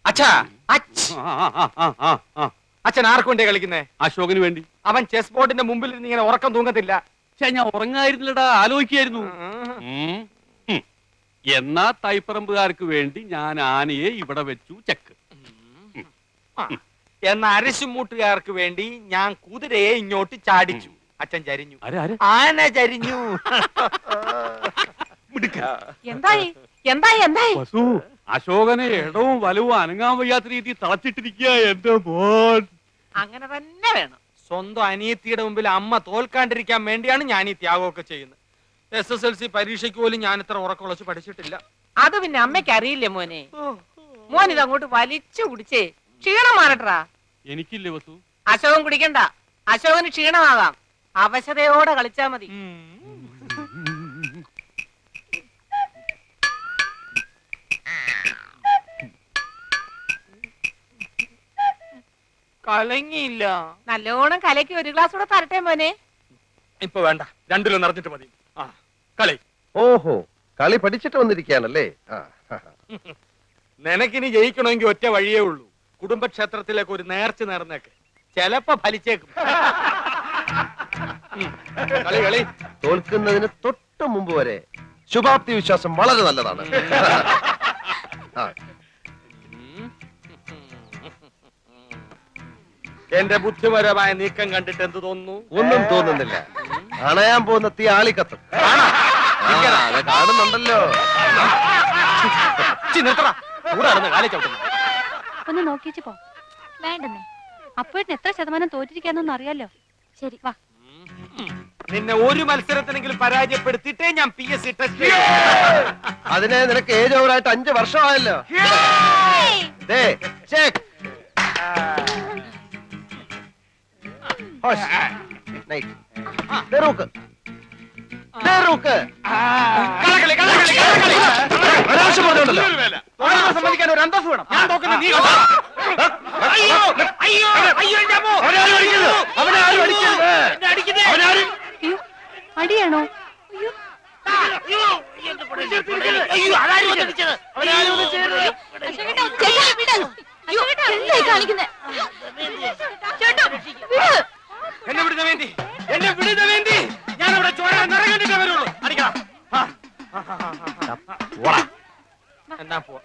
അച്ഛാ, അച്ഛൻ ആർക്ക് വേണ്ടിയാ കളിക്കുന്നേ? അശോകന് വേണ്ടി. അവൻ ചെസ് ബോർഡിന്റെ മുമ്പിൽ ഇങ്ങനെ ഉറക്കം തൂങ്ങത്തില്ല. ഞാൻ ഉറങ്ങായിരുന്നില്ലടാ, ആലോചിക്കായിരുന്നു. എന്നാ തൈപ്പറമ്പുകാർക്ക് വേണ്ടി ഞാൻ ആനയെ ഇവിടെ വെച്ചു ചെക്ക്. എന്ന അരശുമൂട്ടുകാർക്ക് വേണ്ടി ഞാൻ കുതിരയെ ഇങ്ങോട്ട് ചാടിച്ചു. അച്ഛൻ ചരിഞ്ഞു. ആന ചരിഞ്ഞു. എന്തായി എന്തായി എന്തായി? അശോകനെ ഇടവും വലവും അനങ്ങാൻ വയ്യാത്ത രീതി തളച്ചിട്ടിരിക്കുക എന്റെ മോൻ. അങ്ങനെ തന്നെ വേണം. സ്വന്തം അനിയത്തിയുടെ മുമ്പിൽ അമ്മ തോൽക്കാണ്ടിരിക്കാൻ വേണ്ടിയാണ് ഞാൻ ഈ ത്യാഗമൊക്കെ ചെയ്യുന്നത്. SSLC പരീക്ഷയ്ക്ക് പോലും ഞാൻ ഇത്ര ഉറക്കമുളച്ച് പഠിച്ചിട്ടില്ല. അത് പിന്നെ അമ്മയ്ക്ക് അറിയില്ലേ മോനെ? മോൻ ഇതങ്ങോട്ട് വലിച്ചു കുടിച്ചേ ക്ഷീണം മാറട്ടാ. എനിക്കില്ലേ വസു? അശോകൻ കുടിക്കണ്ട. അശോകന് ക്ഷീണമാകാം. അവശതയോടെ കളിച്ചാ മതി. കലങ്ങിയില്ല. നല്ലോണം കലക്കി ഒരു ഗ്ലാസ് കൂടെ തരട്ടെ മോനെ. ഇപ്പൊ വേണ്ട, രണ്ടിലും നിറഞ്ഞിട്ട് മതി. കളി. ഓഹോ, കളി പഠിച്ചിട്ട് വന്നിരിക്കുകയാണല്ലേ. നിനക്കിനി ജയിക്കണമെങ്കിൽ ഒറ്റ വഴിയേ ഉള്ളൂ. കുടുംബക്ഷേത്രത്തിലേക്ക് ഒരു നേർച്ച നേർന്നേക്ക്. ചെലപ്പോ ഫലിച്ചേക്കും. കളി കളി. തോൽക്കുന്നതിന് തൊട്ട് മുമ്പ് വരെ ശുഭാപ്തി വിശ്വാസം വളരെ നല്ലതാണ്. എന്റെ ബുദ്ധിപരമായ നീക്കം കണ്ടിട്ട് എന്ത് തോന്നുന്നു? ഒന്നും തോന്നുന്നില്ല. അണയാൻ പോകുന്ന തീ ആളിക്കത്തും. കാണുന്നുണ്ടല്ലോ. ഒന്ന് നോക്കിച്ചു പോ. വേണ്ടെന്നേ, അപ്പോഴത്തിന് എത്ര ശതമാനം തോറ്റിരിക്കാന്നൊന്നും അറിയാലോ. ശരി വാ. നിന്നെ ഒരു മത്സരത്തിനെങ്കിലും പരാജയപ്പെടുത്തിയിട്ടേ ഞാൻ PSC ടെസ്റ്റ്. അതിനെ നിനക്ക് ഏജ് ഓവറായിട്ട് 5 വർഷമായല്ലോ. സമ്മതിക്കാൻ ഒരു അന്തസ് വേണം. ഞാൻ നോക്കുന്ന നീ അടിയാണോ? എന്നെ വിടുന്ന വേണ്ടി, എന്നെ വിടുന്ന വേണ്ടി ഞാൻ അവിടെ ചോര നിറകണ്ടിട്ടേ വരുള്ളൂ. അടിക്കണം. എന്നാ പോവാ.